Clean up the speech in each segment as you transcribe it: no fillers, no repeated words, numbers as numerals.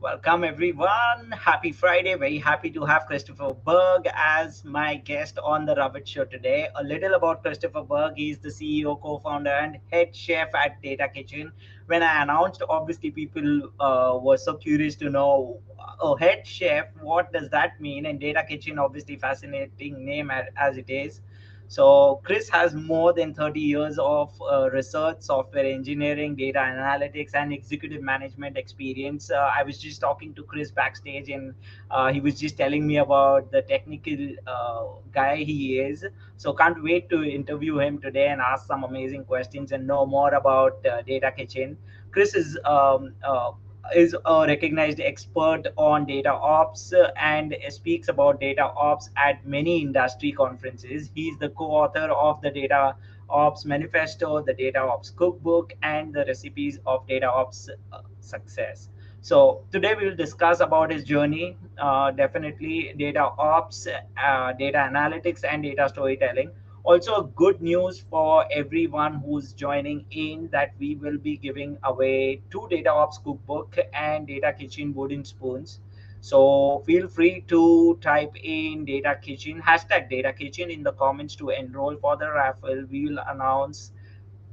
Welcome everyone. Happy Friday. Very happy to have Christopher Bergh as my guest on the Ravit Show today. A little about Christopher Bergh. He's the CEO, co-founder, and head chef at DataKitchen. When I announced, obviously people were so curious to know a head chef. What does that mean? And DataKitchen, obviously fascinating name as it is. So Chris has more than 30 years of research, software engineering, data analytics, and executive management experience. I was just talking to Chris backstage, and he was just telling me about the technical guy he is. So can't wait to interview him today and ask some amazing questions and know more about Data Kitchen. Chris is a recognized expert on data ops and speaks about data ops at many industry conferences. He's the co-author of the Data Ops Manifesto, the Data Ops Cookbook, and the recipes of Data Ops success. So today we will discuss about his journey, definitely data ops, data analytics, and data storytelling. Also, good news for everyone who's joining in that we will be giving away two Data Ops cookbook and Data Kitchen wooden spoons. So feel free to type in Data Kitchen, hashtag Data Kitchen in the comments to enroll for the raffle. We will announce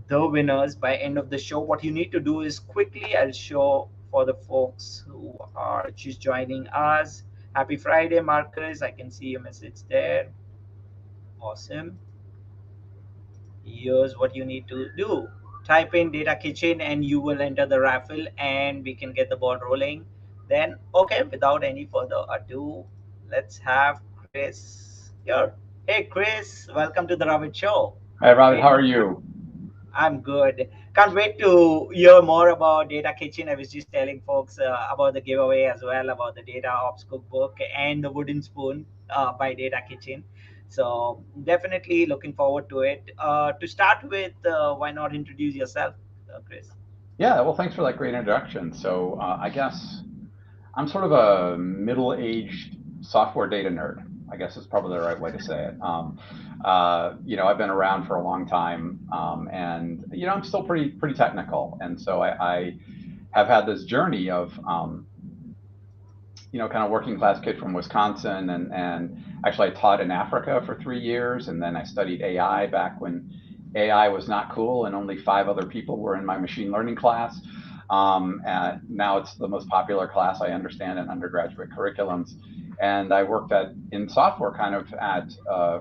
the winners by end of the show. What you need to do is quickly, I'll show for the folks who are just joining us. Happy Friday, Marcus. I can see your message there. Awesome. Here's what you need to do. Type in Data Kitchen and you will enter the raffle and we can get the ball rolling. Then, okay, without any further ado, let's have Chris here. Hey, Chris, welcome to the Ravit Show. Hi, Ravit. How Hey, are you? I'm good. Can't wait to hear more about Data Kitchen. I was just telling folks about the giveaway as well, about the Data Ops cookbook and the wooden spoon by Data Kitchen. So definitely looking forward to it. To start with, why not introduce yourself, Chris? Yeah, well, thanks for that great introduction. So, I guess I'm sort of a middle-aged software data nerd. I guess is probably the right way to say it. I've been around for a long time, and I'm still pretty technical. And so I have had this journey of kind of working class kid from Wisconsin, and actually I taught in Africa for 3 years, and then I studied AI back when AI was not cool, and only five other people were in my machine learning class. And now it's the most popular class I understand in undergraduate curriculums. And I worked in software kind of at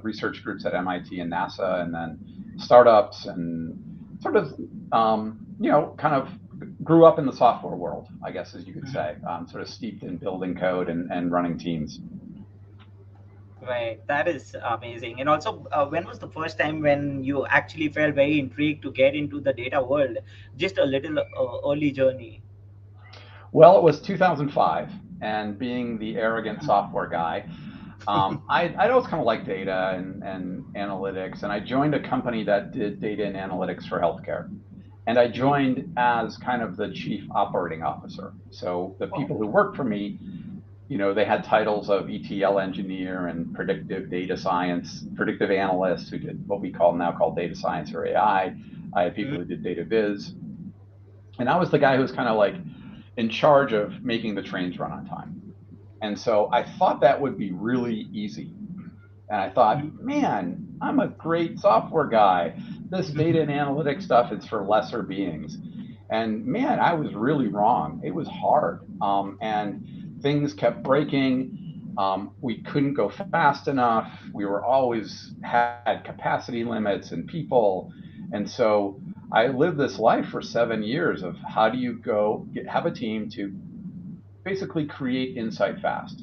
research groups at MIT and NASA, and then startups, and sort of kind of grew up in the software world, I guess, as you could say, sort of steeped in building code and running teams. Right, that is amazing. And also, when was the first time when you actually felt very intrigued to get into the data world? Just a little early journey. Well, it was 2005, and being the arrogant software guy, I always kind of like data and analytics, and I joined a company that did data and analytics for healthcare. And I joined as kind of the chief operating officer. So the Oh. people who worked for me, they had titles of ETL engineer and predictive data science, predictive analyst who did what we call data science or AI. I had people who did data viz. And I was the guy who was kind of like in charge of making the trains run on time. And so I thought that would be really easy. And I thought, man, I'm a great software guy. This data and analytics stuff is for lesser beings. And man, I was really wrong. It was hard. And things kept breaking. We couldn't go fast enough. We were always had capacity limits and people. And so I lived this life for 7 years of how do you have a team to basically create insight fast.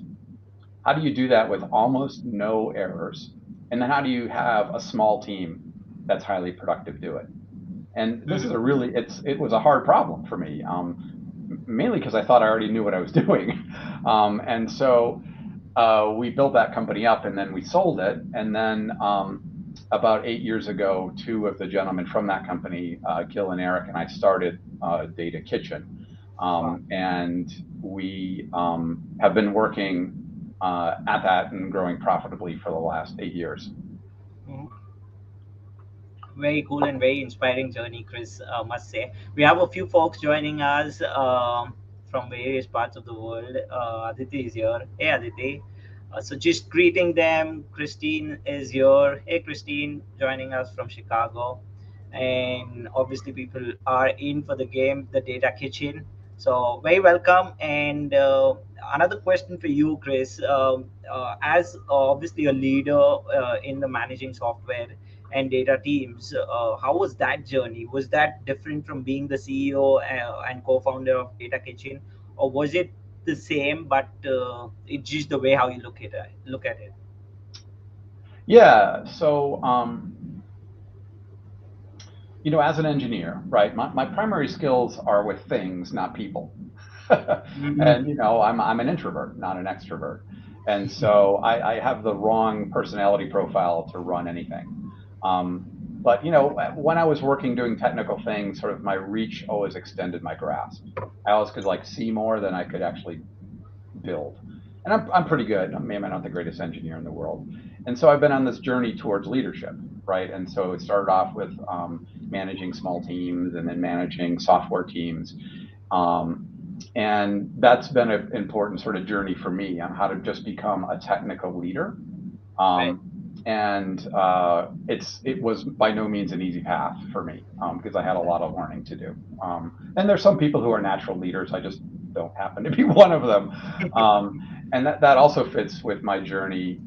How do you do that with almost no errors? And then how do you have a small team that's highly productive do it? And this is it was a hard problem for me, mainly because I thought I already knew what I was doing. And so we built that company up, and then we sold it. And then about 8 years ago, two of the gentlemen from that company, Gil and Eric, and I started Data Kitchen. Wow. And we have been working at that and growing profitably for the last 8 years. Mhm. Very cool and very inspiring journey, Chris, must say. We have a few folks joining us from various parts of the world. Aditi is here. Hey, Aditi. So just greeting them. Christine is here. Hey, Christine, joining us from Chicago. And obviously, people are in for the game, the Data Kitchen. So very welcome. And another question for you, Chris. As obviously a leader in the managing software and data teams, how was that journey? Was that different from being the CEO and co-founder of Data Kitchen, or was it the same, but it's just the way how you look at it? Look at it. Yeah. So, as an engineer, right, my primary skills are with things, not people. And, Mm-hmm. I'm an introvert, not an extrovert. And so I have the wrong personality profile to run anything. But, when I was working doing technical things, sort of my reach always extended my grasp. I always could like see more than I could actually build. And I'm pretty good. Maybe I'm not the greatest engineer in the world. And so I've been on this journey towards leadership, right? And so it started off with managing small teams and then managing software teams. Um, and that's been an important sort of journey for me on how to just become a technical leader. Right. Um, and it was by no means an easy path for me because I had a lot of learning to do. And there's some people who are natural leaders. I just don't happen to be one of them. Um, and that also fits with my journey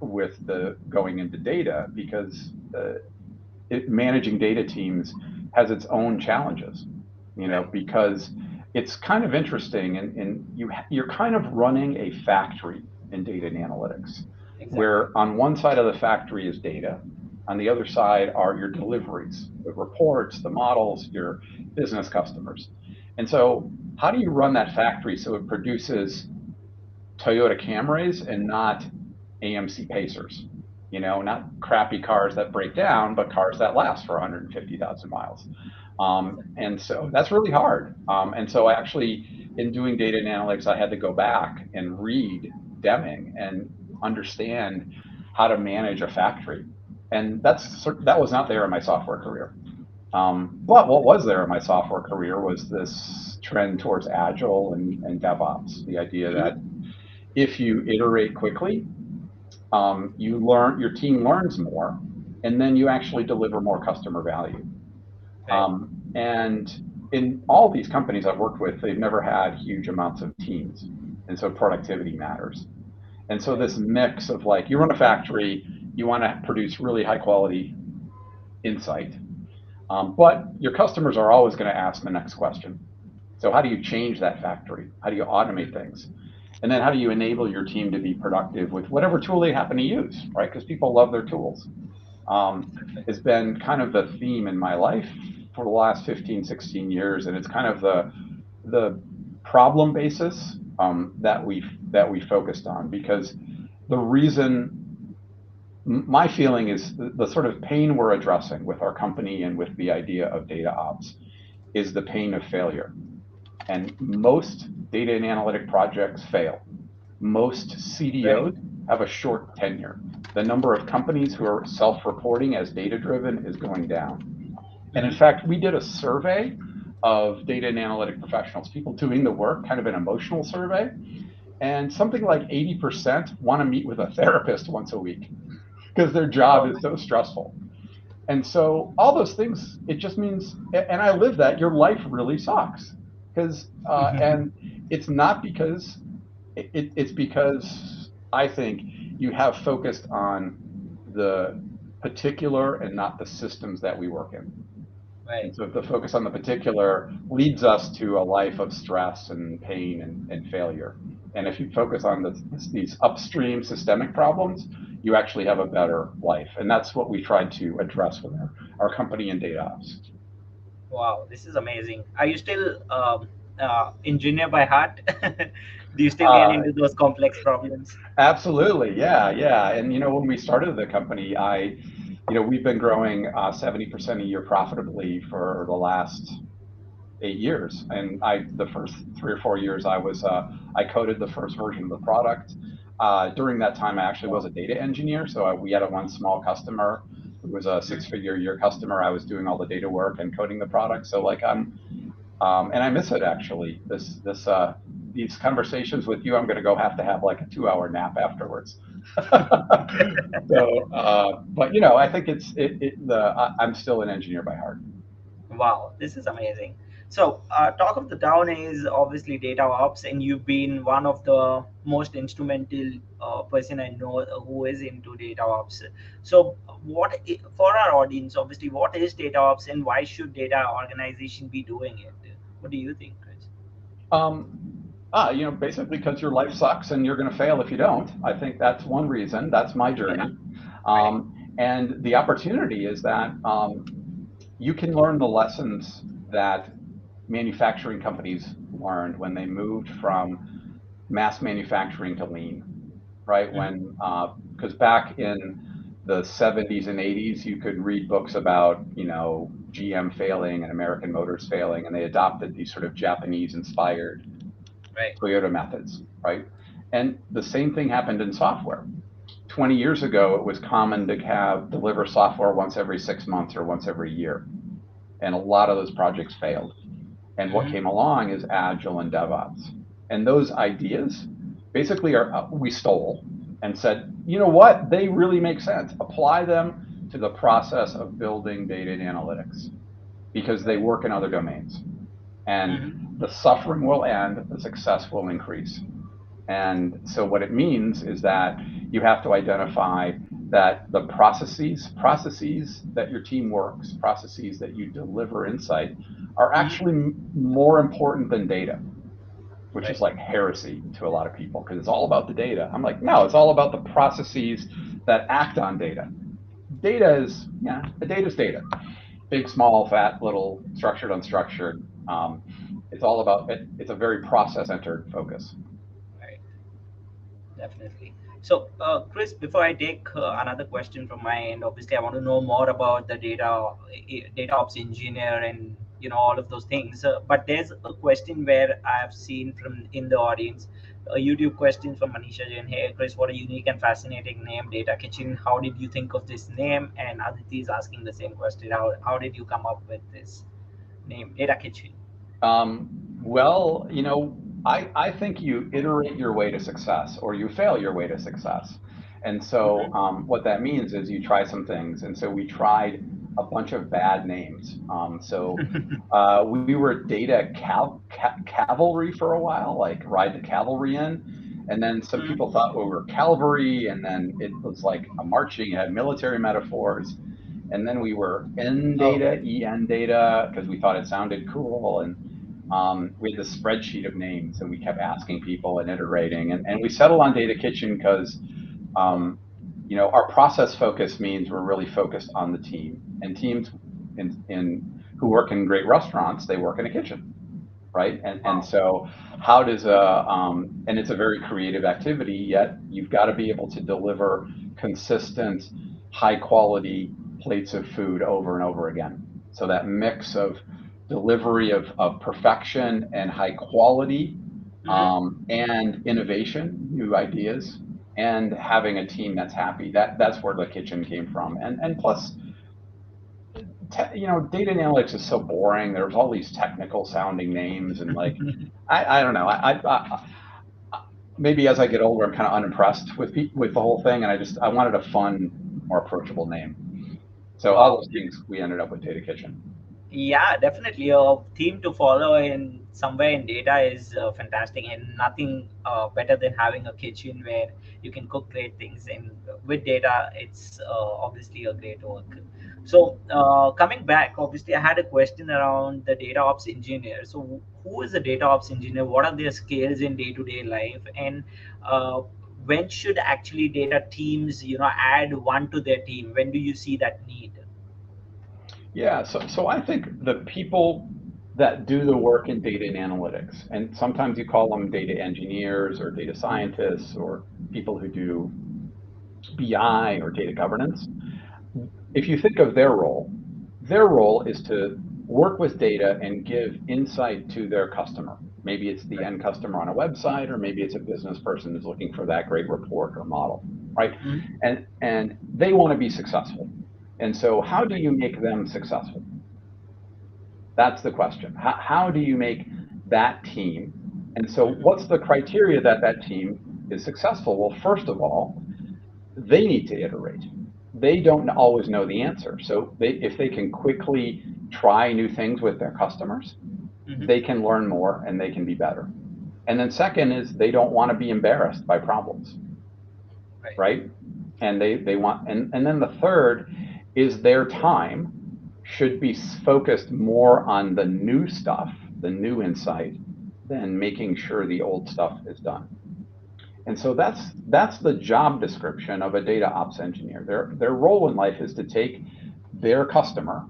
with the going into data because managing data teams has its own challenges, Right. because it's kind of interesting and you're kind of running a factory in data and analytics, Exactly. where on one side of the factory is data, on the other side are your deliveries, the reports, the models, your business customers. And so how do you run that factory so it produces Toyota Camrys and not AMC Pacers? Not crappy cars that break down, but cars that last for 150,000 miles. And so that's really hard. And so actually, in doing data and analytics, I had to go back and read Deming and understand how to manage a factory. And that was not there in my software career. But what was there in my software career was this trend towards agile and DevOps, the idea that Mm-hmm. if you iterate quickly, your team learns more, and then you actually deliver more customer value. Right. And in all these companies I've worked with, they've never had huge amounts of teams, and so productivity matters. And so Right. this mix of like you run a factory, you want to produce really high quality insight, but your customers are always going to ask the next question. So how do you change that factory? How do you automate things? And then how do you enable your team to be productive with whatever tool they happen to use, right? Because people love their tools. Has been kind of the theme in my life for the last 15, 16 years. And it's kind of the problem basis that we focused on because the reason my feeling is the sort of pain we're addressing with our company and with the idea of data ops is the pain of failure. And most data and analytic projects fail. Most Right. CDOs have a short tenure. The number of companies who are self-reporting as data-driven is going down. And in Mm-hmm. fact, we did a survey of data and analytic professionals, people doing the work, kind of an emotional survey. And something like 80% want to meet with a therapist once a week because their job Oh. is so stressful. And so all those things, it just means, and I live that your life really sucks because, and it's not because it's because I think you have focused on the particular and not the systems that we work in. Right. And so if the focus on the particular leads us to a life of stress and pain and failure. And if you focus on these upstream systemic problems, you actually have a better life. And that's what we tried to address with our company in DataOps. Wow, this is amazing. Are you still engineer by heart? Do you still get Uh, into those complex problems? Absolutely. Yeah. Yeah. And, when we started the company, we've been growing 70% a year profitably for the last 8 years. And the first 3 or 4 years, I coded the first version of the product. During that time, I actually was Wow. a data engineer. So we had one small customer who was a Mhm. six-figure a year customer. I was doing all the data work and coding the product. So like And I miss it actually. These conversations with you, I'm going to go have to have like a 2-hour nap afterwards. So, but I think I'm still an engineer by heart. Wow, this is amazing. So, talk of the town is obviously data ops, and you've been one of the most instrumental person I know who is into data ops. So, for our audience, obviously, what is data ops, and why should data organization be doing it? What do you think, Chris? Um, Basically because your life sucks and you're going to fail if you don't. I think that's one reason. That's my Yeah, journey. right. And the opportunity is that you can learn the lessons that manufacturing companies learned when they moved from mass manufacturing to lean, right? Mhm. Because back in the 70s and 80s, you could read books about, GM failing and American Motors failing, and they adopted these sort of Japanese inspired Right. Toyota methods, right? And the same thing happened in software. 20 years ago, it was common to deliver software once every 6 months or once every year. And a lot of those projects failed. And what Hmm. came along is Agile and DevOps. And those ideas basically we stole and said, you know what? They really make sense. Apply them to the process of building data and analytics because they Right. work in other domains. And Hmm. the suffering will end, the success will increase. And so what it means is that you have to identify that the processes that your team works, processes that you deliver insight are Hmm. actually more important than data, which is Right. like heresy to a lot of people because it's all about the data. I'm like, no, it's all about the processes that act on data. The data is data. Big, small, fat, little, structured, unstructured. It's all about it. It's a very process-centered focus. Right. Definitely. So, Chris, before I take another question from my end, obviously I want to know more about the data ops engineer, and all of those things. But there's a question where I've seen from in the audience, a YouTube question from Manisha Jain. Hey, Chris, what a unique and fascinating name, Data Kitchen. How did you think of this name? And Aditi is asking the same question. How did you come up with this name, Data Kitchen? Well, I think you iterate your way to success or you fail your way to success. And so Hmm. what that means is you try some things. And so we tried a bunch of bad names. We were cavalry for a while, like ride the cavalry in. And then some people thought we were cavalry, and then it was like a marching, it had military metaphors. And then we were N data, Okay. EN data, because we thought it sounded cool. And we had this spreadsheet of names, and we kept asking people and iterating. And we settled on DataKitchen because, um, our process focus means we're really focused on the team. And teams who work in great restaurants, they work in a kitchen, right? And Wow. so and it's a very creative activity, yet you've got to be able to deliver consistent, high quality plates of food over and over again. So that mix of delivery of perfection and high quality, Hmm. and innovation, new ideas, and having a team that's happy. That's where the kitchen came from. And plus, data analytics is so boring. There's all these technical sounding names, and like, I don't know. Maybe as I get older, I'm kind of unimpressed with the whole thing, and I wanted a fun, more approachable name. So all Wow. those things, we ended up with Data Kitchen. Yeah, definitely. A theme to follow in somewhere in data is fantastic, and nothing better than having a kitchen where you can cook great things. And with data, it's obviously a great work. So, coming back, obviously, I had a question around the data ops engineer. So, who is a data ops engineer? What are their skills in day to day life? And uh, when should actually data teams, add one to their team? When do you see that need? Yeah, so I think the people that do the work in data and analytics, and sometimes you call them data engineers or data scientists or people who do BI or data governance. If you think of their role is to work with data and give insight to their customer. Maybe it's the Right. end customer on a website, or maybe it's a business person who's looking for that great report or model, right? Mhm. And they want to be successful. And so how do Right. you make them successful? That's the question. How do you make that team? And so what's the criteria that that team is successful? Well, first of all, they need to iterate. They don't always know the answer. So if they can quickly try new things with their customers, Mm-hmm. they can learn more and they can be better. And then second is they don't want to be embarrassed by problems, Right. right? And they want, and then the third is their time should be focused more on the new stuff, the new insight, than making sure the old stuff is done. And so that's the job description of a data ops engineer. Their role in life is to take their customer,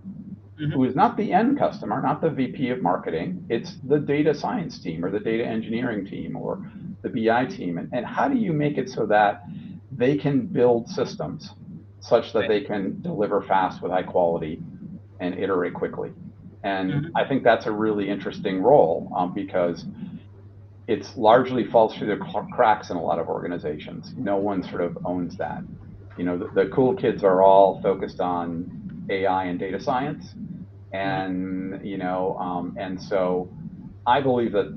Mm-hmm. who is not the end customer, not the VP of marketing, it's the data science team or the data engineering team or the BI team. And how do you make it so that they can build systems such that Right. they can deliver fast with high quality and iterate quickly? And Mm-hmm. I think that's a really interesting role because it's largely falls through the cracks in a lot of organizations. No one sort of owns that. The cool kids are all focused on AI and data science, Mm-hmm. and so I believe that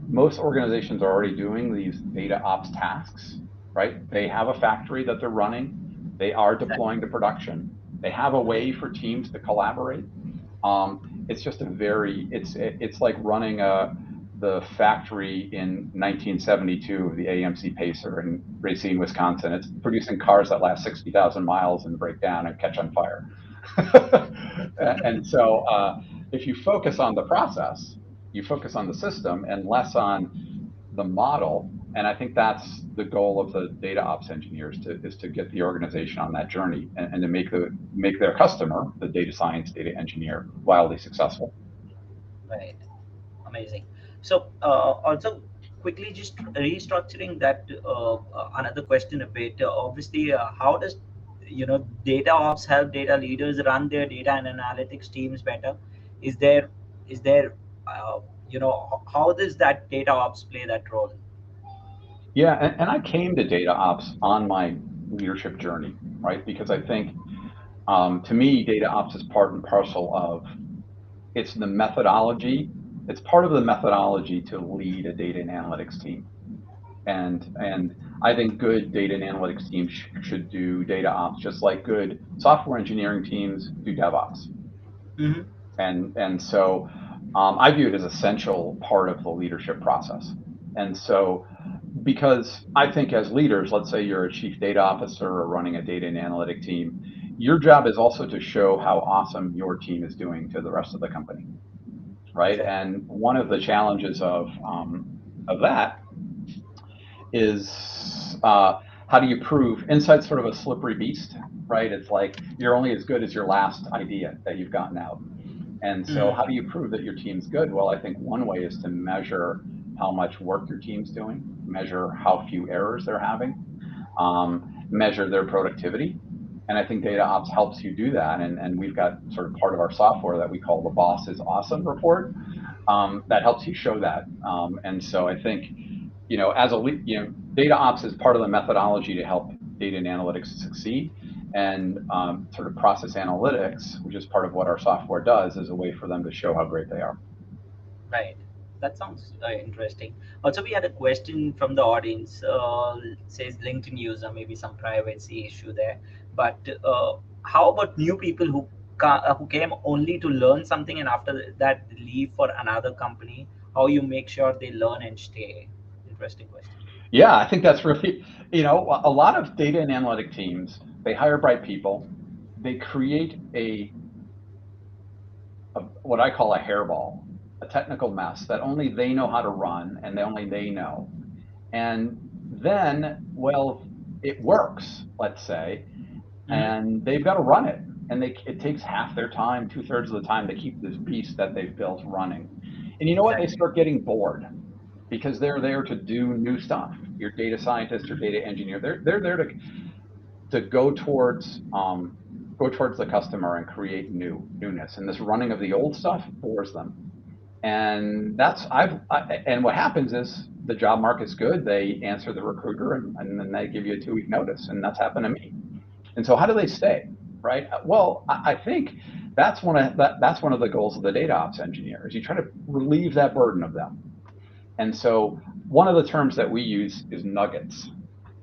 most organizations are already doing these data ops tasks, right? They have a factory that they're running, they are deploying to production, they have a way for teams to collaborate. It's just it's like running the factory in 1972 of the AMC Pacer in Racine, Wisconsin. It's producing cars that last 60,000 miles and break down and catch on fire. And so if you focus on the process, you focus on the system and less on the model. And I think that's the goal of the data ops engineers is to get the organization on that journey and to make their customer, the data science data engineer, wildly successful. Right. Amazing. So, also quickly just restructuring that another question a bit. Obviously, how does data ops help data leaders run their data and analytics teams better? Is there is there how does that data ops play that role? Yeah, and I came to data ops on my leadership journey, right? Because I think to me, data ops is part and parcel of it's the methodology. It's part of the methodology to lead a data and analytics team. And I think good data and analytics teams should do data ops just like good software engineering teams do DevOps. Mm-hmm. And so I view it as essential part of the leadership process. And so because I think as leaders, let's say you're a chief data officer or running a data and analytic team, your job is also to show how awesome your team is doing to the rest of the company, right? Exactly. And one of the challenges of that is how do you prove insight's sort of a slippery beast, right? It's like you're only as good as your last idea that you've gotten out. And so how do you Mm-hmm. prove that your team's good? Well, I think one way is to measure how much work your team's doing, measure how few errors they're having, measure their productivity. And I think data ops helps you do that. And we've got sort of part of our software that we call the Boss is Awesome report that helps you show that. And so I think, data ops is part of the methodology to help data and analytics succeed. And sort of process analytics, which is part of what our software does, is a way for them to show how great they are. Right. That sounds interesting. Also, we had a question from the audience. Says LinkedIn user, maybe some privacy issue there. But how about new people who came only to learn something and after that leave for another company? How you make sure they learn and stay? Interesting question. Yeah, I think that's really, a lot of data and analytic teams, they hire bright people, they create what I call a hairball, a technical mess that only they know how to run and only they know. And then, well, it works, let's say, Mm-hmm. and they've got to run it. And it takes half their time, 2/3 of the time to keep this beast that they've built running. And you know what? They Exactly. start getting bored because they're there to do new stuff. Your data scientist or data engineer, they're there to go towards the customer and create newness. And this running of the old stuff bores them. And and what happens is the job market's good. They answer the recruiter and then they give you a 2-week notice. And that's happened to me. And so how do they stay? Right? Well, I think that's one of the goals of the DataOps engineer, is you try to relieve that burden of them. And so one of the terms that we use is nuggets.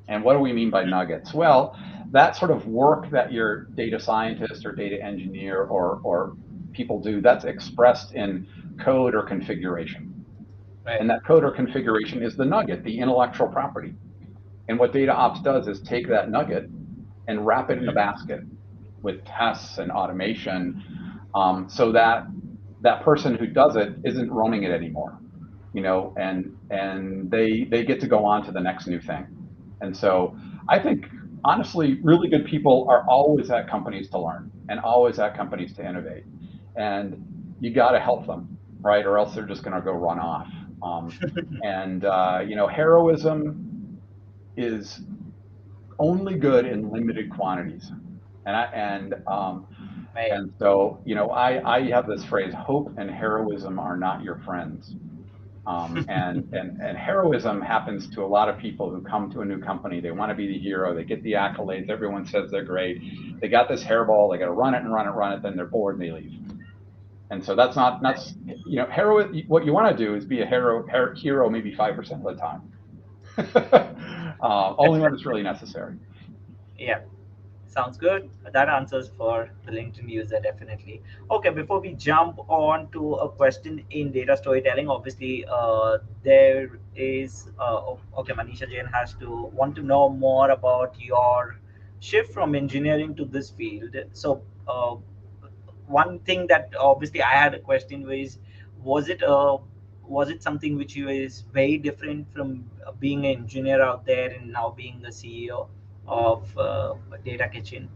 And what do we mean by nuggets? Well, that sort of work that your data scientist or data engineer or people do, that's expressed in code or configuration. Right. And that code or configuration is the nugget, the intellectual property. And what DataOps does is take that nugget and wrap it in a basket with tests and automation, so that that person who does it isn't running it anymore, and they get to go on to the next new thing. And so I think, honestly, really good people are always at companies to learn and always at companies to innovate. And you got to help them, right? Or else they're just going to go run off. Heroism is only good in limited quantities. And so, I have this phrase: hope and heroism are not your friends. And heroism happens to a lot of people who come to a new company. They want to be the hero. They get the accolades. Everyone says they're great. They got this hairball. They got to run it and run it, run it. Then they're bored and they leave. And so that's hero. What you want to do is be a hero maybe 5% of the time. Only when it's really necessary. Yeah. Sounds good. That answers for the LinkedIn user, definitely. Okay, before we jump on to a question in data storytelling, obviously there is okay, Manisha Jain has to want to know more about your shift from engineering to this field. So one thing that obviously I had a question was it was it something which is very different from being an engineer out there and now being the CEO of DataKitchen?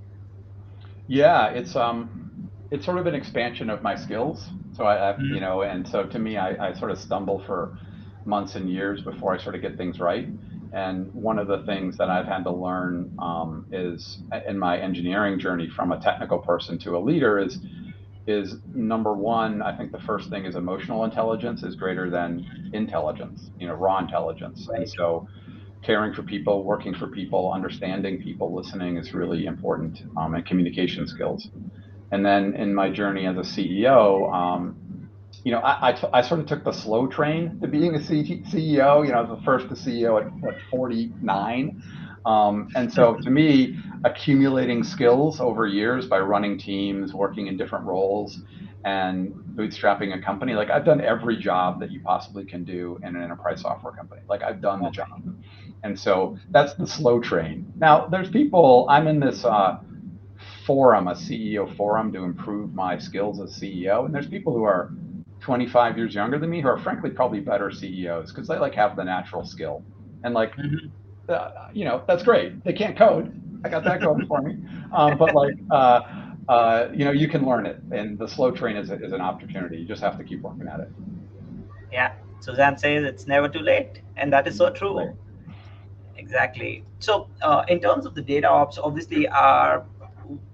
Yeah, it's sort of an expansion of my skills. So and so to me, I sort of stumble for months and years before I sort of get things right. And one of the things that I've had to learn is in my engineering journey from a technical person to a leader is number one, I think the first thing is emotional intelligence is greater than intelligence, raw intelligence. And Right. so caring for people, working for people, understanding people, listening is really important, and communication skills. And then in my journey as a CEO, I sort of took the slow train to being a CEO. I was the first to CEO at 49. And so to me, accumulating skills over years by running teams, working in different roles, and bootstrapping a company, like I've done every job that you possibly can do in an enterprise software company. Like I've done the job. And so that's the slow train. Now there's people, I'm in this forum, a CEO forum, to improve my skills as CEO. And there's people who are 25 years younger than me who are frankly probably better CEOs because they have the natural skill. And that's great. They can't code. I got that going for me. But you can learn it. And the slow train is an opportunity. You just have to keep working at it. Yeah. Suzanne says it's never too late. And that is so true. Right. Exactly. So in terms of the data ops, obviously,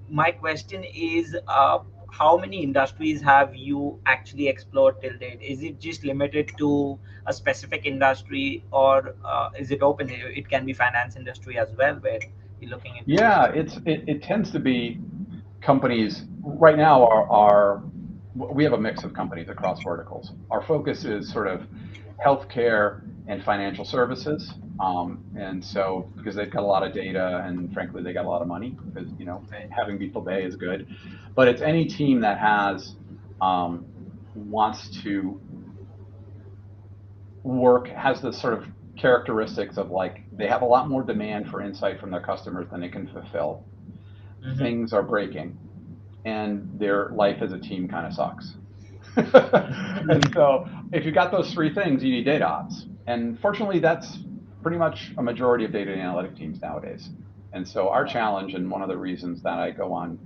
my question is, how many industries have you actually explored till date? Is it just limited to a specific industry, or is it open? It can be finance industry as well, where you're looking into. Yeah, it tends to be companies right now we have a mix of companies across verticals. Our focus is sort of healthcare and financial services. And so because they've got a lot of data and frankly, they got a lot of money because, having people pay is good, but it's any team that wants to has this sort of characteristics of they have a lot more demand for insight from their customers than they can fulfill. Mm-hmm. Things are breaking and their life as a team kind of sucks. And so if you got those three things, you need DataOps. And fortunately, that's pretty much a majority of data analytic teams nowadays. And so our challenge, and one of the reasons that I go on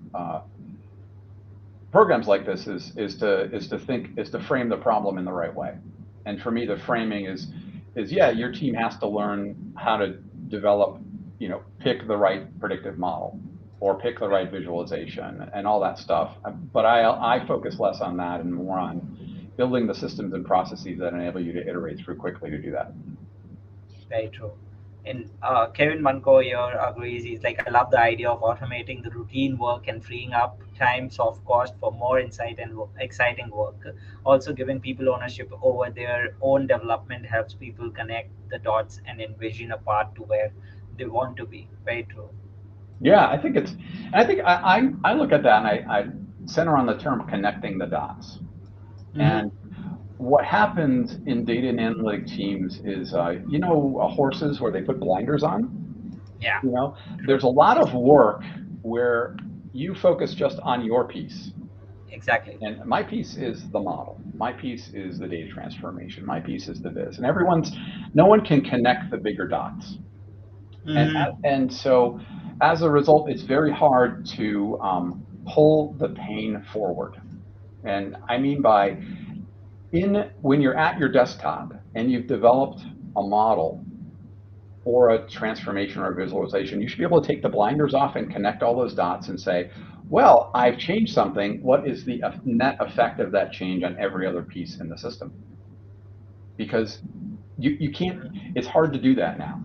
programs like this is to frame the problem in the right way. And for me, the framing is your team has to learn how to develop, pick the right predictive model or pick the right visualization and all that stuff. But I focus less on that and more on building the systems and processes that enable you to iterate through quickly to do that. Very true. And Kevin Manco here agrees. He's like, I love the idea of automating the routine work and freeing up time, soft cost for more insight and exciting work. Also, giving people ownership over their own development helps people connect the dots and envision a path to where they want to be. Very true. Yeah, I think it's, I think I look at that and I center on the term connecting the dots. Hmm. And what happens in data and analytic teams is, horses where they put blinders on, Yeah, true. there's a lot of work where you focus just on your piece. Exactly. And my piece is the model. My piece is the data transformation. My piece is the biz. And no one can connect the bigger dots. And, Hmm. and so as a result, it's very hard to pull the pain forward. And I mean by when you're at your desktop and you've developed a model or a transformation or a visualization, you should be able to take the blinders off and connect all those dots and say, well, I've changed something. What is the net effect of that change on every other piece in the system? Because you can't, it's hard to do that now.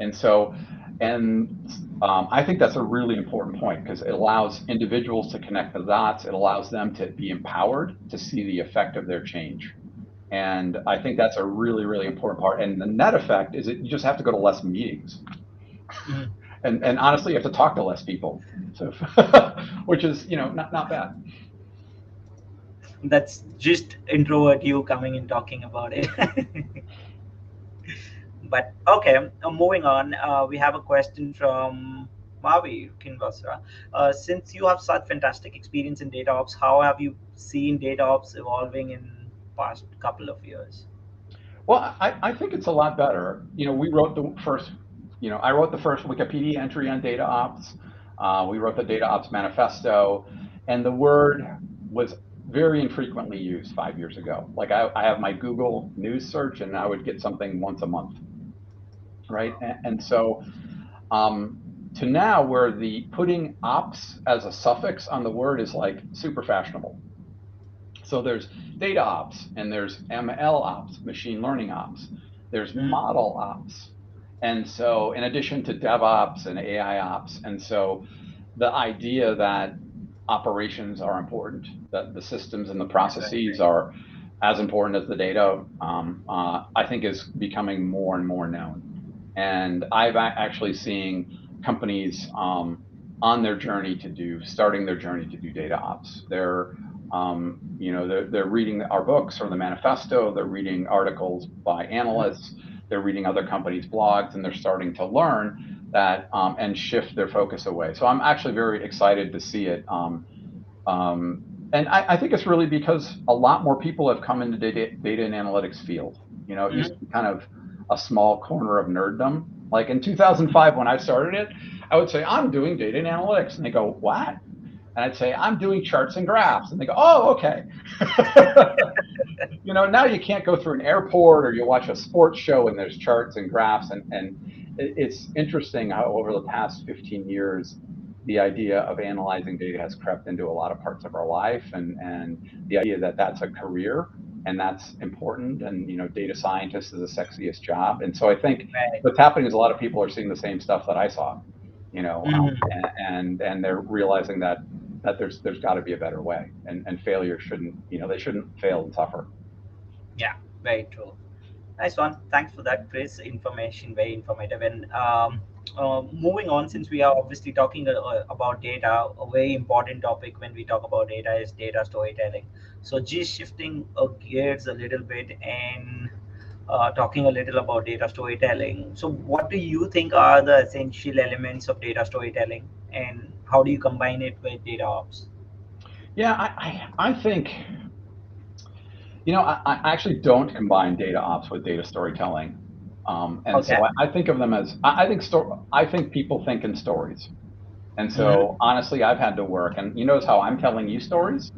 And so, and I think that's a really important point because it allows individuals to connect the dots. It allows them to be empowered to see the effect of their change. And I think that's a really, really important part. And the net effect is that you just have to go to less meetings. Hmm. And honestly, you have to talk to less people. So, which is, not bad. That's just introvert you coming and talking about it. But okay, moving on, we have a question from Mavi Kinvasra. Since you have such fantastic experience in data ops, how have you seen data ops evolving in past couple of years? Well, I think it's a lot better. We wrote the first, I wrote the first Wikipedia entry on data ops. We wrote the data ops manifesto, and the word was very infrequently used 5 years ago. Like I have my Google News search, and I would get something once a month, right? And so to now, where the putting ops as a suffix on the word is like super fashionable. So there's data ops and there's ML ops, machine learning ops. There's Mhm. model ops. And so in addition to DevOps and AI ops, and so the idea that operations are important, that the systems and the Right, processes right. are as important as the data, I think is becoming more and more known. And I've actually seen companies on their journey starting their journey to do data ops. They're reading our books or the manifesto. They're reading articles by analysts. They're reading other companies' blogs, and they're starting to learn that and shift their focus away. So I'm actually very excited to see it. And I think it's really because a lot more people have come into data and analytics field. It used to Mhm. be kind of a small corner of nerddom. Like in 2005, when I started it, I would say, I'm doing data and analytics. And they go, what? And I'd say, I'm doing charts and graphs. And they go, oh, okay. Now you can't go through an airport or you watch a sports show and there's charts and graphs. And it's interesting how over the past 15 years, the idea of analyzing data has crept into a lot of parts of our life, and the idea that that's a career and that's important, and data scientist is the sexiest job. And so I think Right. what's happening is a lot of people are seeing the same stuff that I saw, Mhm. and they're realizing that there's got to be a better way, and failure shouldn't, they shouldn't fail and suffer. Yeah, very true. Nice one. Thanks for that, Chris. Information, very informative. And moving on, since we are obviously talking about data, a very important topic when we talk about data is data storytelling. So, just shifting gears a little bit and talking a little about data storytelling. So, what do you think are the essential elements of data storytelling, and how do you combine it with data ops? Yeah, I think, I actually don't combine data ops with data storytelling. And so Okay. I think of them as, I think people think in stories. And Mm-hmm. so honestly, I've had to work, and you notice how I'm telling you stories.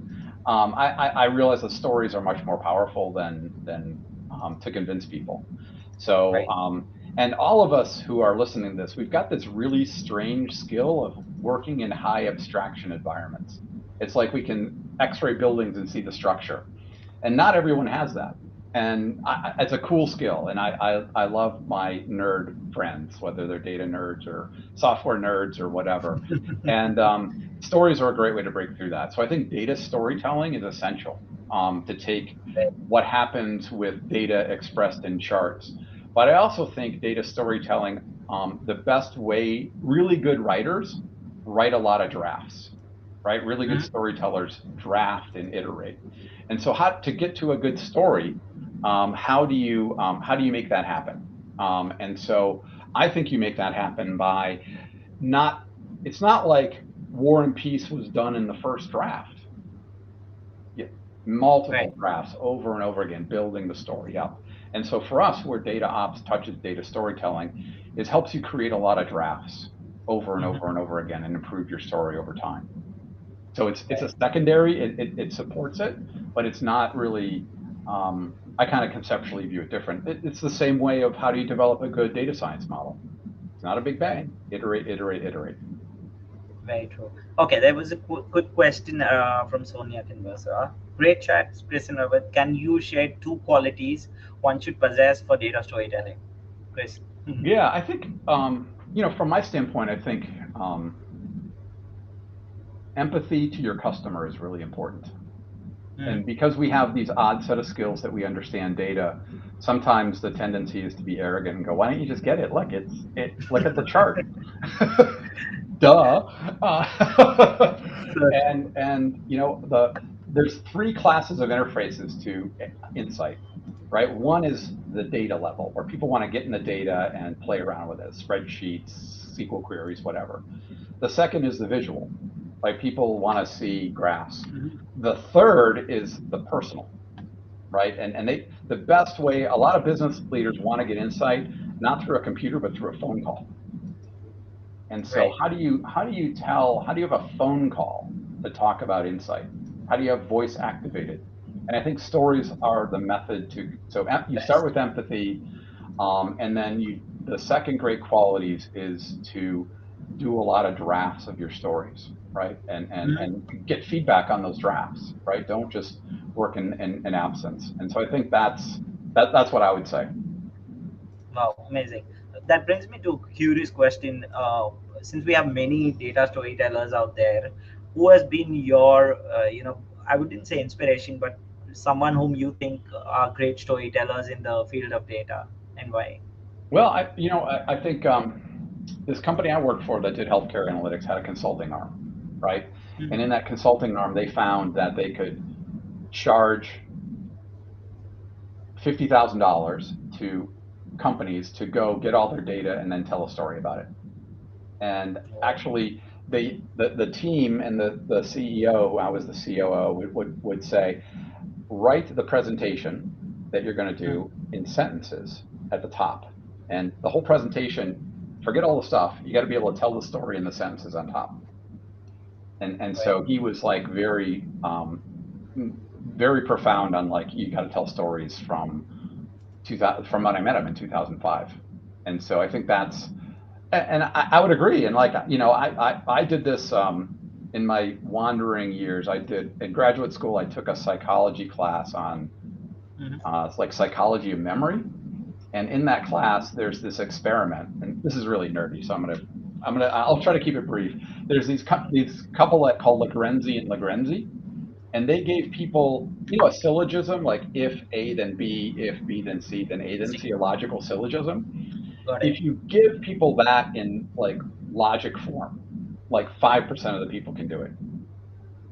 I realize that stories are much more powerful than to convince people. So, Right. and all of us who are listening to this, we've got this really strange skill of working in high abstraction environments. It's like we can X-ray buildings and see the structure, and not everyone has that. and it's a cool skill, and I love my nerd friends, whether they're data nerds or software nerds or whatever. And stories are a great way to break through that. So I think data storytelling is essential to take what happens with data expressed in charts. But I also think data storytelling, the best way, really good writers write a lot of drafts, right? Really good storytellers draft and iterate. And so, how to get to a good story, how do you make that happen? And so, I think you make that happen by not. It's not like War and Peace was done in the first draft. Yeah, Right. multiple drafts over and over again, building the story up. And so for us, where data ops touches data storytelling, is helps you create a lot of drafts over and over and over again and improve your story over time. So it's a secondary. It supports it, but it's not really. I kind of conceptually view it different. It's the same way of how do you develop a good data science model. It's not a big Right. bang. Iterate, iterate, iterate. Very true. Okay, there was a quick question from Sonia Kinvasa. Great chat, Chris and Ravit. Can you share two qualities one should possess for data storytelling? Chris. Yeah, I think from my standpoint, I think empathy to your customer is really important. Hmm. And because we have these odd set of skills that we understand data, sometimes the tendency is to be arrogant and go, "Why don't you just get it? Look, look at the chart." Duh. Certainly. And there's three classes of interfaces to insight, right? One is the data level, where people want to get in the data and play around with it, spreadsheets, SQL queries, whatever. The second is the visual, like people want to see graphs. The third is the personal, right? And the best way, a lot of business leaders want to get insight, not through a computer, but through a phone call. And so Right. how do you have a phone call to talk about insight? How do you have voice activated? And I think stories are the method to, so you start Best. with empathy, and then the second great qualities is to do a lot of drafts of your stories, right? And get feedback on those drafts, right? Don't just work in absence. And so I think that's what I would say. Wow, amazing. That brings me to a curious question. Since we have many data storytellers out there, who has been your, I wouldn't say inspiration, but someone whom you think are great storytellers in the field of data, and why? Well, I think this company I worked for that did healthcare analytics had a consulting arm, right? And in Mhm. that consulting arm, they found that they could charge $50,000 to companies to go get all their data and then tell a story about it. And Oh, actually, the team and the CEO, who I was the COO, would say, write the presentation that you're going to mm, do in sentences at the top. And the whole presentation, forget all the stuff. You got to be able to tell the story in the sentences on top. And right. so he was like very profound on like you got to tell stories from 2000 from when I met him in 2005. And so I think and I would agree. And like I did this in my wandering years. I did in graduate school. I took a psychology class on Mhm. it's like psychology of memory. And in that class, there's this experiment, and this is really nerdy, so I'll try to keep it brief. There's these couple that called Lagranzi and Lagranzi, and they gave people, a syllogism like if A then B, if B then C, then A then See, C, a logical syllogism. got it. If you give people that in like logic form, like 5% of the people can do it.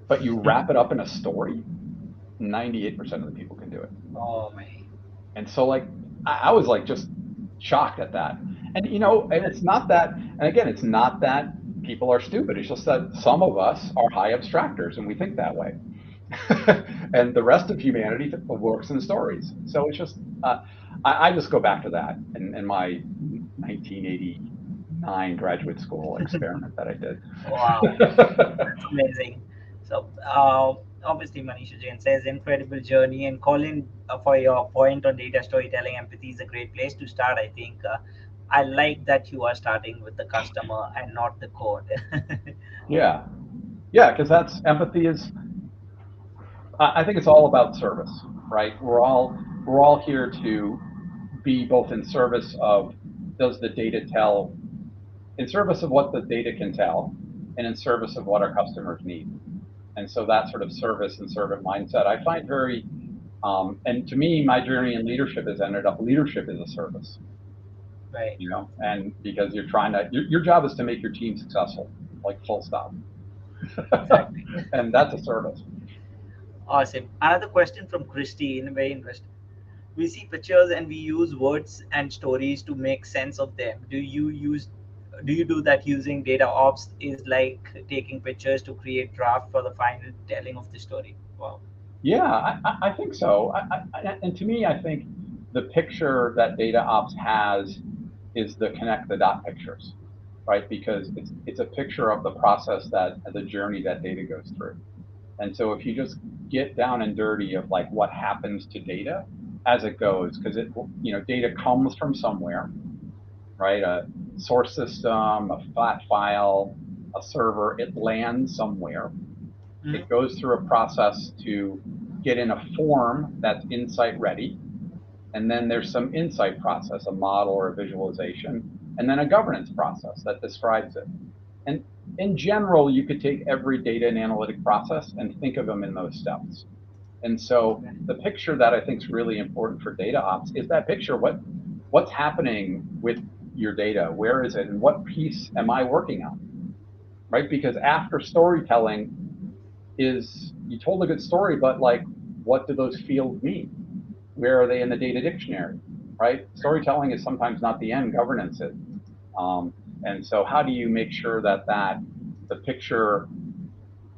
But you wrap it up in a story, 98% of the people can do it. Oh my. And so like I was like just shocked at that. And and it's not that, and again, it's not that people are stupid. It's just that some of us are high abstractors and we think that way. And the rest of humanity works in stories. So it's just I just go back to that in my 1989 graduate school experiment that I Wow. did. That's amazing. So, obviously, Manisha Jain says incredible journey. And Colin, for your point on data storytelling, empathy is a great place to start. I think I like that you are starting with the customer and not the code. Yeah, yeah, because that's empathy is I think it's all about service, right? We're all we're all here to be both in service of does the data tell, in service of what the data can tell, and in service of what our customers need. And so that sort of service and servant mindset, I find very, and to me, my journey in leadership has ended up leadership is a service, Right. and because you're trying to, your job is to make your team successful, like full stop. Exactly. And that's a service. Awesome. Another question from Christine, very interesting. We see pictures and we use words and stories to make sense of them. Do you do that using data ops? Is like taking pictures to create draft for the final telling of the story? Wow. Yeah, I think so. And to me, I think the picture that data ops has is the connect the dot pictures, right? Because it's a picture of the process, that the journey that data goes through. And so if you just get down and dirty of like what happens to data as it goes, because data comes from somewhere, right? A source system, a flat file, a server, it lands somewhere. It Mhm. goes through a process to get in a form that's insight ready. And then there's some insight process, a model or a visualization, and then a governance process that describes it. And in general, you could take every data and analytic process and think of them in those steps. And so Okay. the picture that I think is really important for data ops is that picture. What's happening with your data? Where is it? And what piece am I working on? Right? Because after storytelling is you told a good story, but like, what do those fields mean? Where are they in the data dictionary? Right? Storytelling is sometimes not the end, governance is. And so how do you make sure that the picture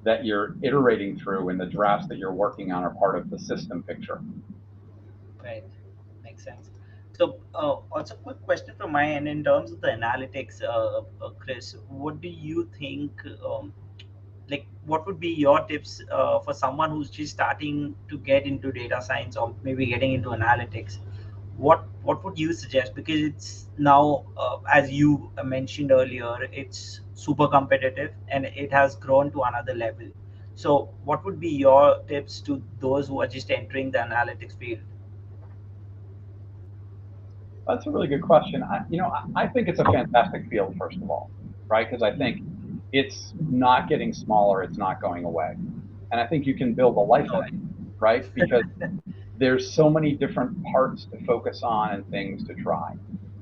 that you're iterating through and the drafts that you're working on are part of the system picture? Right. Makes sense. So, also quick question from my end in terms of the analytics, Chris. What do you think? Like, what would be your tips for someone who's just starting to get into data science or maybe getting into analytics? What would you suggest? Because it's now, as you mentioned earlier, it's super competitive and it has grown to another level. So, what would be your tips to those who are just entering the analytics field? That's a really good question. I think it's a fantastic field, first of all, right? Because I think it's not getting smaller, it's not going away. And I think you can build a life in No. it, right? Because there's so many different parts to focus on and things to try.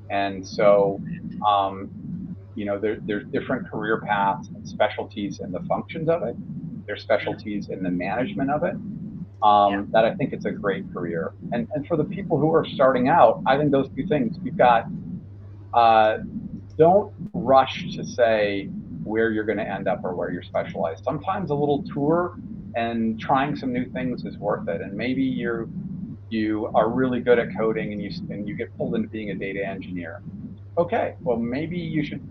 And so, um, there's different career paths and specialties in the functions of it. There's specialties in the management of it. Yeah. That I think it's a great career. And for the people who are starting out, I think those two things, you've got, uh, don't rush to say where you're going to end up or where you're specialized. Sometimes a little tour and trying some new things is worth it. And maybe you are really good at coding and you get pulled into being a data engineer. Okay, well maybe you should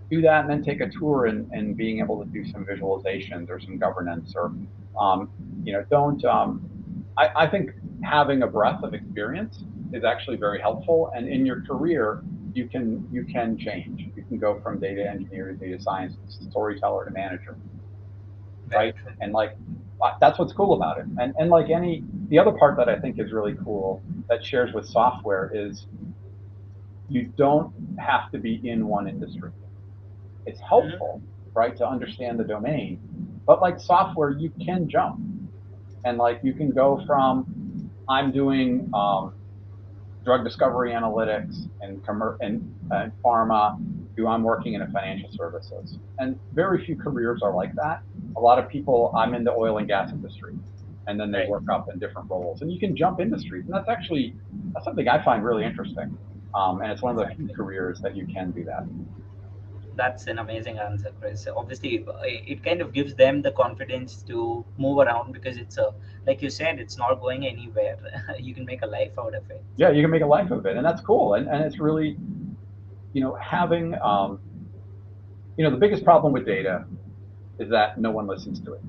do that and then take a tour and being able to do some visualizations or some governance or don't I think having a breadth of experience is actually very helpful. And in your career, you can change. You can go from data engineer to data science, to storyteller to manager, Very right? true. And like that's what's cool about it. And like the other part that I think is really cool that shares with software is you don't have to be in one industry. It's Hmm. helpful, right, to understand the domain, but like software, you can jump and like you can go from I'm doing drug discovery analytics and pharma to I'm working in a financial services. And very few careers are like that. A lot of people, I'm in the oil and gas industry, and then they Right. work up in different roles. And you can jump industries, and that's something I find really interesting. And it's one of the few Exactly. careers that you can do that. That's an amazing answer, Chris. Obviously, it kind of gives them the confidence to move around because it's a, like you said, it's not going anywhere. You can make a life out of it. Yeah, you can make a life of it, and that's cool. And it's really, having, the biggest problem with data is that no one listens to it,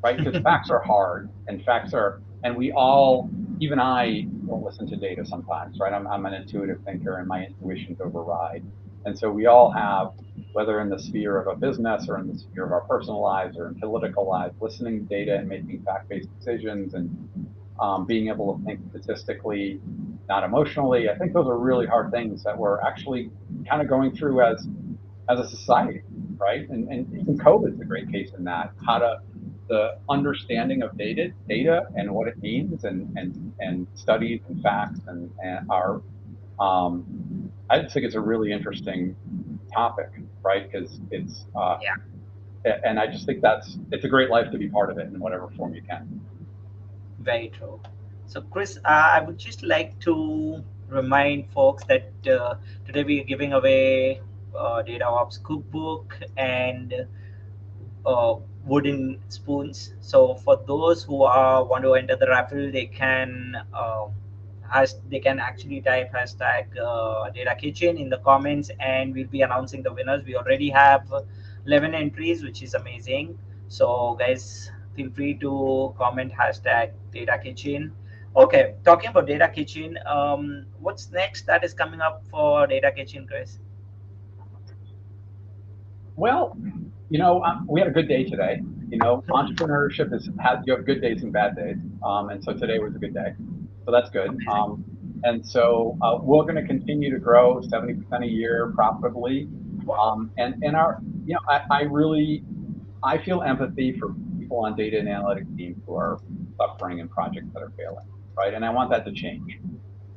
right? Because facts are hard, and we all, even I, don't listen to data sometimes, right? I'm an intuitive thinker, and my intuitions override. And so we all have, whether in the sphere of a business or in the sphere of our personal lives or in political lives, listening to data and making fact-based decisions. And being able to think statistically, not emotionally. I think those are really hard things that we're actually kind of going through as a society, right? And even COVID is a great case in that. How to the understanding of data and what it means, and studies and facts and are I just think it's a really interesting topic, right? Because it's Yeah, and I just think it's a great life to be part of it in whatever form you can. very true. So, Chris, I would just like to remind folks that today we are giving away DataOps cookbook and wooden spoons. So for those who are want to enter the raffle, they can they can actually type hashtag Data Kitchen in the comments, and we'll be announcing the winners. We already have 11 entries, which is amazing. So guys, feel free to comment hashtag Data Kitchen. Okay, talking about Data Kitchen, what's next that is coming up for Data Kitchen, Chris? Well, we had a good day today. Entrepreneurship you have good days and bad days, and so today was a good day, so that's good. Amazing. And so we're going to continue to grow 70% a year profitably, Wow. and our I really I feel empathy for people on data and analytics teams who are suffering in projects that are failing, right? And I want that to change.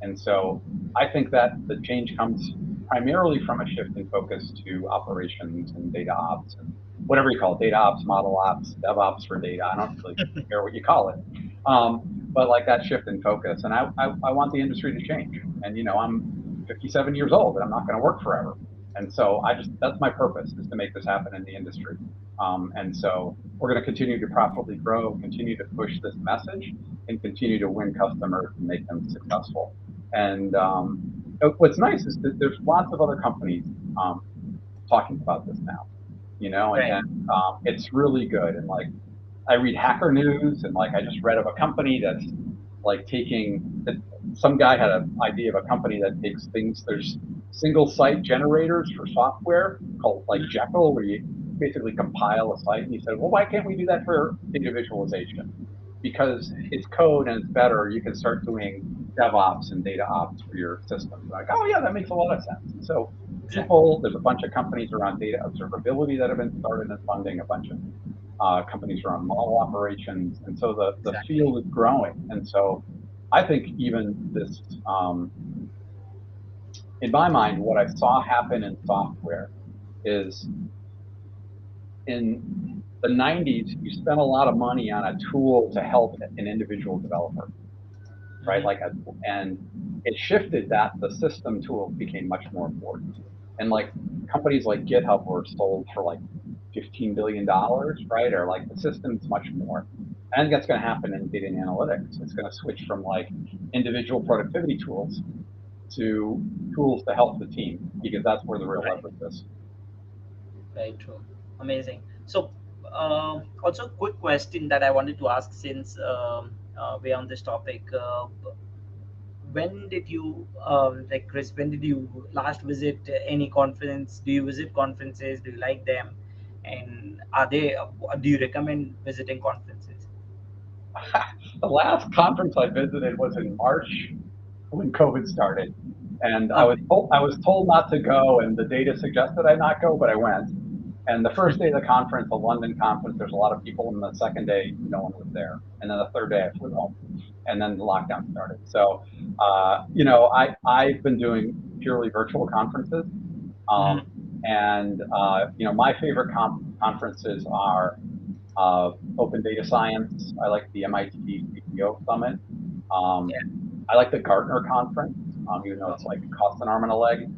And so I think that the change comes primarily from a shift in focus to operations and data ops and whatever you call it, data ops, model ops, DevOps for data. I don't really care what you call it. But like that shift in focus. And I want the industry to change. And, I'm 57 years old and I'm not going to work forever. And so that's my purpose, is to make this happen in the industry. And so we're going to continue to profitably grow, continue to push this message, and continue to win customers and make them successful. And what's nice is that there's lots of other companies talking about this now, Right. and it's really good. And like I read Hacker News, and like I just read of a company that's like some guy had an idea of a company that takes things. There's single site generators for software called like Jekyll, where you basically compile a site. And he said, well, why can't we do that for data visualization? Because it's code and it's better. You can start doing DevOps and data ops for your systems. Like, oh yeah, that makes a lot of sense. And so Exactly. there's a bunch of companies around data observability that have been started and funding, a bunch of companies around model operations, and so the Exactly. field is growing. And so I think even this, in my mind, what I saw happen in software is in the 90s, you spent a lot of money on a tool to help an individual developer, right? And it shifted that the system tools became much more important. And like companies like GitHub were sold for like $15 billion, right? Or like the system's much more. I think that's going to happen in data and analytics. It's going to switch from like individual productivity tools to tools to help the team, because that's where the real Right. leverage is. Very true. Amazing. So, also quick question that I wanted to ask, since we're on this topic. When did you, like Chris, when did you last visit any conference? Do you visit conferences? Do you like them? And are they, do you recommend visiting conferences? The last conference I visited was in March when COVID started, and Okay. I was told not to go, and the data suggested I not go, but I went. And the first day of the conference, the London conference, there's a lot of people, and the second day, no one was there. And then the third day, I flew home, and then the lockdown started. So, I've been doing purely virtual conferences, um, Mhm. and my favorite conferences are Open Data Science. I like the MIT CTO Summit. Um, Yeah. I like the Gartner conference, even though Oh, it's like it costs an arm and a leg.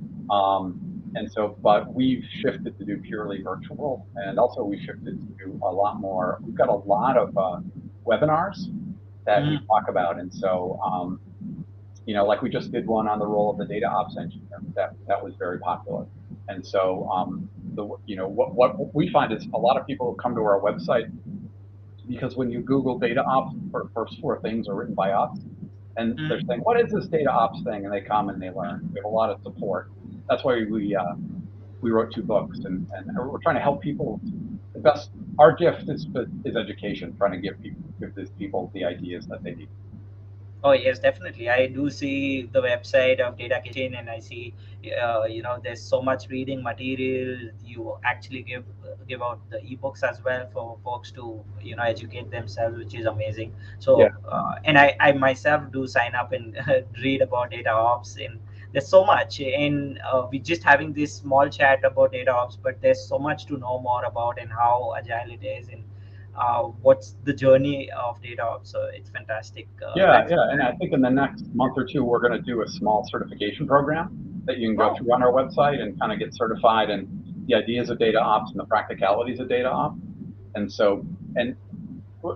And so, but we've shifted to do purely virtual, and also we shifted to do a lot more. We've got a lot of webinars that we mhm. talk about, and so like we just did one on the role of the data ops engineer. That was very popular, and so what we find is a lot of people come to our website because when you Google data ops, for the first four things are written by us, and they're saying, Mhm. "What is this data ops thing?" And they come and they learn. We have a lot of support. That's why we wrote two books, and we're trying to help people. The best Our gift is education, trying to give these people the ideas that they need. Oh yes, definitely. I do see the website of DataKitchen, and I see, there's so much reading material. You actually give out the ebooks as well for folks to educate themselves, which is amazing. Yeah, So, and I myself do sign up and read about data ops, and there's so much. And we just having this small chat about data ops, but there's so much to know more about and how agile it is, and what's the journey of data ops. So it's fantastic. yeah, Thanks for yeah. And I that. think in the next month or two, we're going to do a small certification program that you can go Oh, through on our website and kind of get certified in the ideas of data ops and the practicalities of data ops. And so, and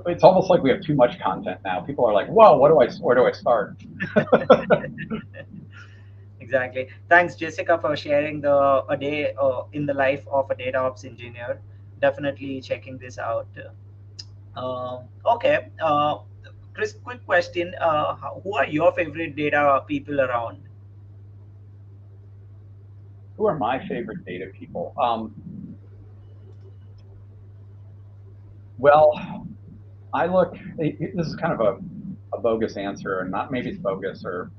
it's almost like we have too much content now. People are like, "Whoa, where do I start?" exactly. Thanks, Jessica, for sharing the a day in the life of a data ops engineer. Definitely checking this out. Okay, Chris, quick question. Who are your favorite data people around? Who are my favorite data people? Well, I look. This is kind of a bogus answer, and not maybe it's bogus, or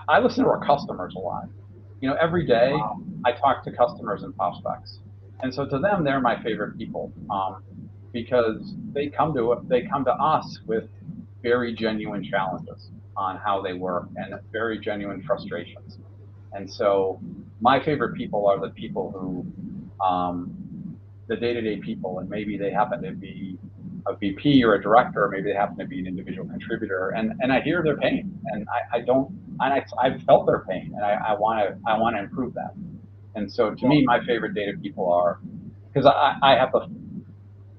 I listen to our customers a lot. Every day Wow. I talk to customers and prospects, and so to them, they're my favorite people, because they come to us with very genuine challenges on how they work and very genuine frustrations. And so my favorite people are the people who, the day-to-day people, and maybe they happen to be a VP or a director, or maybe they happen to be an individual contributor, and I hear their pain, and I don't, and I've felt their pain, and I want to improve that. And so to me, Wow. my favorite data people are, because I have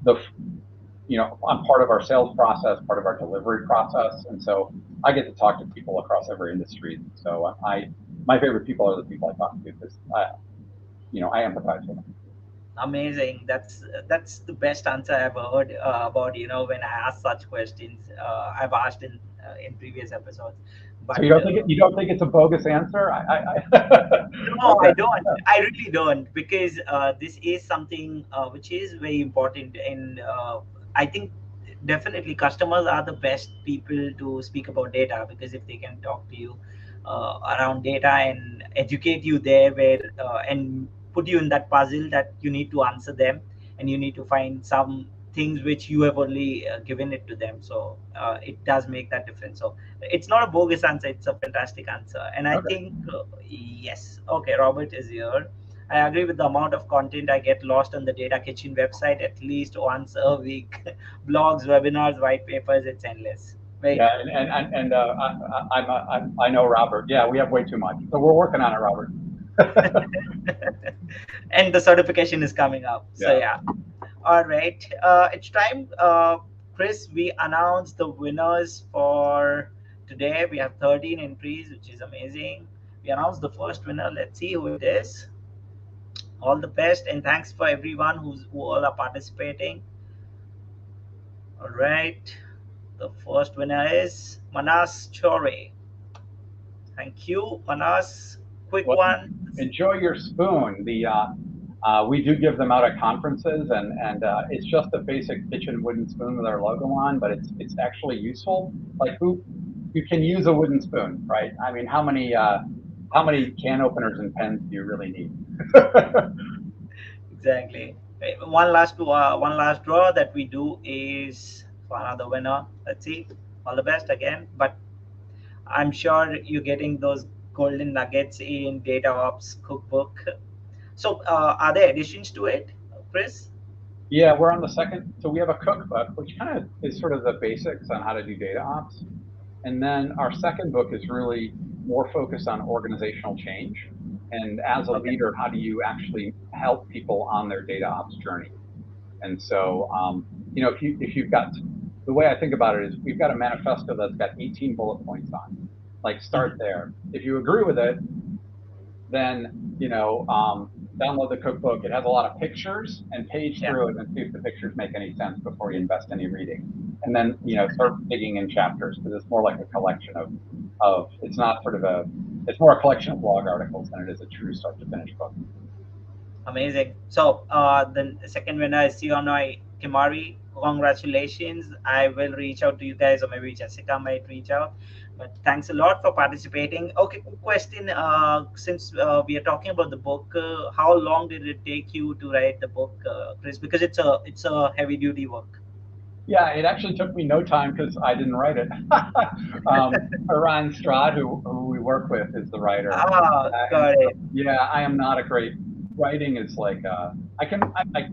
the I'm part of our sales process, part of our delivery process, and so I get to talk to people across every industry. So my favorite people are the people I talk to because I empathize with them. Amazing. That's the best answer I've heard about when I ask such questions. I've asked in previous episodes, So but you don't think it's a bogus answer? no, I Okay. don't. I really don't, because this is something which is very important, and I think definitely customers are the best people to speak about data, because if they can talk to you around data and educate you there, where and put you in that puzzle that you need to answer them, and you need to find some things which you have only given it to them. So it does make that difference. So it's not a bogus answer, it's a fantastic answer. And I Okay. think yes. Okay, Robert is here. I agree with the amount of content I get lost on the Data Kitchen website at least once a week. Blogs, webinars, white papers, it's endless. Very Yeah, true. and I know Robert. Yeah, we have way too much, so we're working on it, Robert. And the certification is coming up. So Yeah. yeah. All right. It's time, Chris. We announced the winners for today. We have 13 entries, which is amazing. We announced the first winner. Let's see who it is. All the best, and thanks for everyone who all are participating. All right. The first winner is Manas Chore. Thank you, Manas. Quick Well, one. enjoy your spoon. We do give them out at conferences, and it's just a basic kitchen wooden spoon with our logo on, but it's actually useful. Like you can use a wooden spoon, right? I mean, how many can openers and pens do you really need? Exactly. One last draw that we do is for another winner. Let's see. All the best again. But I'm sure you're getting those golden nuggets in DataOps cookbook. So, are there additions to it, Chris? Yeah, we're on the second. So we have a cookbook, which kind of is sort of the basics on how to do data ops. And then our second book is really more focused on organizational change. And as a Okay. leader, how do you actually help people on their data ops journey? And so, if you've got, the way I think about it is we've got a manifesto that's got 18 bullet points on. Like, start Mhm. there. If you agree with it, then download the cookbook. It has a lot of pictures, and page Yeah. through it and see if the pictures make any sense before you invest any reading. And then start digging in chapters, because it's more like a collection of it's not sort of a it's more a collection of blog articles than it is a true start to finish book. Amazing. So, the second winner is Sionoi Kimari. Congratulations. I will reach out to you guys, or maybe Jessica might reach out. But thanks a lot for participating. Okay, quick question. Since we are talking about the book, how long did it take you to write the book, Chris? Because it's a heavy duty work. Yeah, it actually took me no time because I didn't write it. Iran Strad, who we work with, is the writer. And Got so, it. yeah, I am not a great writing is like I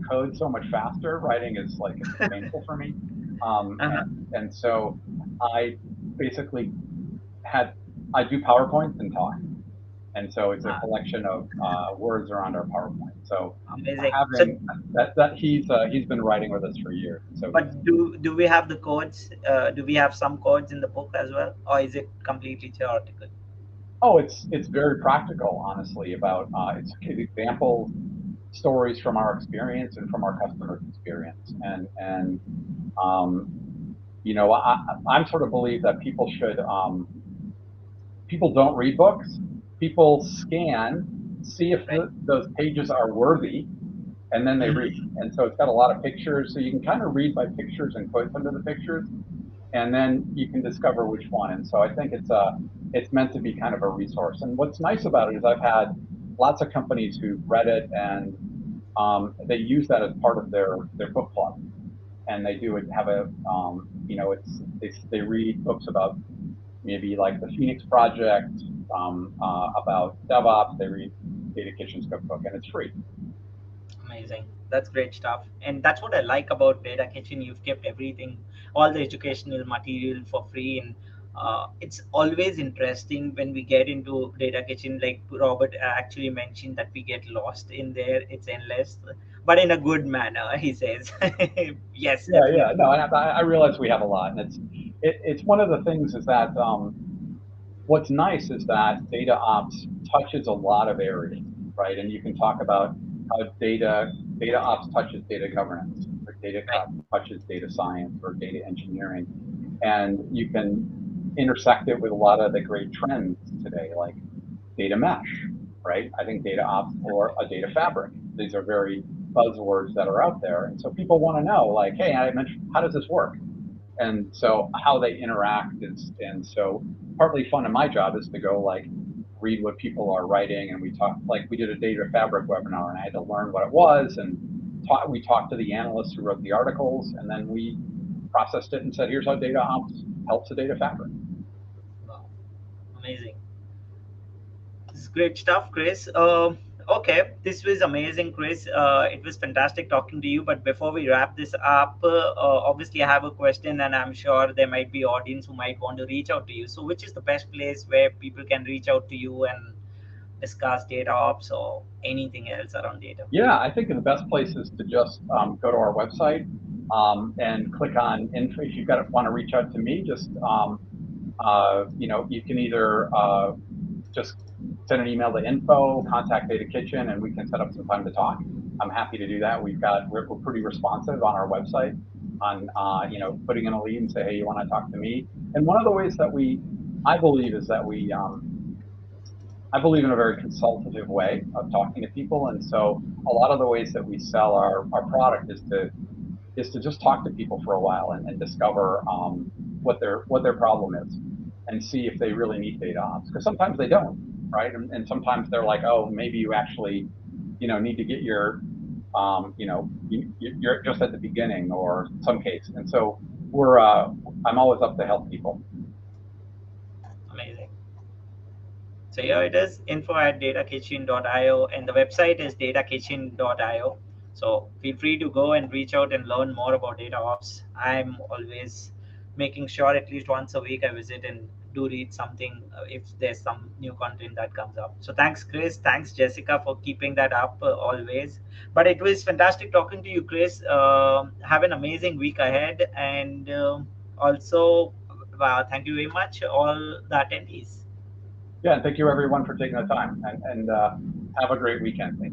code so much faster. Writing is like it's painful for me. Uh-huh. And so I basically had I do PowerPoints and talk. And so it's a Ah, collection of words around our PowerPoint. So amazing. So, having that he's been writing with us for years. So he's but do we have the codes? Do we have some codes in the book as well, or is it completely theoretical? oh, it's very practical, honestly. About it's examples, stories from our experience and from our customers' experience, and um, you know I'm sort of believe that people don't read books. People scan, see if Right. those pages are worthy, and then they read. Mhm. And so it's got a lot of pictures, so you can kind of read by pictures and quotes under the pictures, and then you can discover which one. And so I think it's meant to be kind of a resource. And what's nice about it is I've had lots of companies who've read it and they use that as part of their book club, and they do it have a it's they read books about maybe like the Phoenix Project, about DevOps. They read Data Kitchen's cookbook, and it's free. Amazing. That's great stuff. And that's what I like about Data Kitchen. You've kept everything, all the educational material for free. And it's always interesting when we get into Data Kitchen, like Robert actually mentioned that we get lost in there. It's endless, but in a good manner, he says. Yes, Yeah, yeah. definitely. No, and I realize we have a lot, and it's one of the things is that what's nice is that data ops touches a lot of areas, right? And you can talk about how data ops touches data governance, or Right. touches data science or data engineering, and you can intersect it with a lot of the great trends today, like data mesh, right? I think data ops or a data fabric. These are very buzzwords that are out there, and so people want to know, like, hey, I mentioned, how does this work? And so how they interact is, and so partly fun in my job is to go like read what people are writing, and we talk like we did a data fabric webinar, and I had to learn what it was, and we talked to the analysts who wrote the articles, and then we processed it and said, here's how data ops helps the data fabric. Wow. Amazing. This is great stuff, Chris. Okay, this was amazing, Chris. It was fantastic talking to you. But before we wrap this up, obviously I have a question, and I'm sure there might be audience who might want to reach out to you. So, which is the best place where people can reach out to you and discuss data ops or anything else around data? Yeah, I think the best place is to just go to our website and click on info. If you've got want to reach out to me, just you can either just send an email to info, contact Data Kitchen, and we can set up some time to talk. I'm happy to do that. We're pretty responsive on our website on putting in a lead and say, hey, you want to talk to me? And one of the ways that I believe is that I believe in a very consultative way of talking to people, and so a lot of the ways that we sell our product is to just talk to people for a while and discover what their problem is and see if they really need data ops, because sometimes they don't, right? And sometimes they're like, oh, maybe you actually need to get your you're just at the beginning or some case. And so I'm always up to help people. Amazing. So here it is, info at datakitchen.io, and the website is datakitchen.io. So feel free to go and reach out and learn more about data ops. I'm always making sure at least once a week I visit and do read something if there's some new content that comes up. So thanks, Chris. Thanks, Jessica, for keeping that up always. But it was fantastic talking to you, Chris. Have an amazing week ahead, and also thank you very much, all the attendees. Yeah, and thank you everyone for taking the time, and have a great weekend. Thank you.